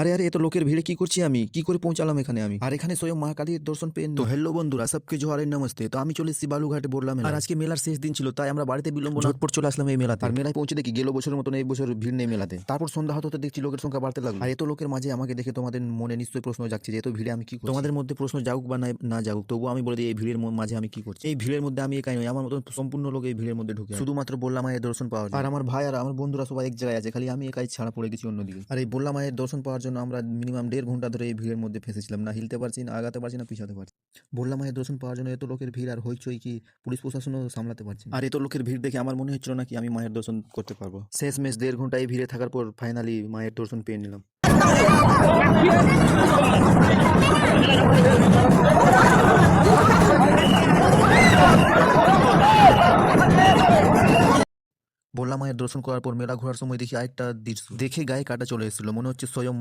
আরে আরে এত লোকের ভিড়ে কি করছি আমি, কি করে পৌঁছালাম এখানে আমি? আর এখানে স্বয়ং মা কালীর দর্শন পেয়ে তো হ্যালো বন্ধুরা, সবকে জোহার নমস্তে। তো আমি চলে এসেছি বালুঘাটে বললাম, আর আজকে মেলার শেষ দিন ছিল, তাই আমরা বাড়িতে বিলম্ব না ঝটপট চলে আসলাম এই মেলাতে। আর মেলায় পৌঁছে দেখি গেল বছরের মতন এই বছর ভিড় নেই মেলাতে। তারপর সন্ধ্যা হতে হতে দেখছি লোকের সংখ্যা বাড়তে লাগলো। আর এত লোকের মাঝে আমাকে দেখে তোমাদের মনে নিশ্চয়ই প্রশ্ন জাগছে যে এত ভিড়ে আমি কি করছি। তোমাদের মধ্যে প্রশ্ন যাউক বা না যাউক, তবুও আমি বলে দিই এই ভিড়ের মাঝে আমি কি করছি। এই ভিড়ের মধ্যে আমি একাই নই, আমার মতন সম্পূর্ণ লোক এই ভিড়ের মধ্যে ঢুকে শুধুমাত্র বললাম মায়ের দর্শন পাওয়ার জন্য। আর আমার ভাই আর আমার বন্ধুরা সবাই এক জায়গায় আছে, খালি আমি একাই ছাড়া পড়ে গেছি অন্যদিকে। আর এই বললাম মায়ের দর্শন পাওয়ার জন্য আমরা মিনিমাম 1.5 ঘন্টা ধরে এই ভিড়ের মধ্যে ফেসেছিলাম, না হিলতে পারছি, না আগাতে পারছি, না পিছাতে পারছি। বললাম মায়ের দর্শন পাওয়ার জন্য এত লোকের ভিড় আর হইচই কি পুলিশ প্রশাসনও সামলাতে পারছি না। আর এত লোকের ভিড় দেখে আমার মনে হচ্ছিল না কি আমি মায়ের দর্শন করতে পারবো। শেষমেশ 1.5 ঘন্টা এই ভিড়ে থাকার পর ফাইনালি মায়ের দর্শন পেয়ে নিলাম। বললাম মায়ের দর্শন করার পর মেলা ঘোরার সময় দেখি আরেকটা দৃশ্য দেখে গায়ে কাটা চলে এসেছিল, মনে হচ্ছে স্বয়ং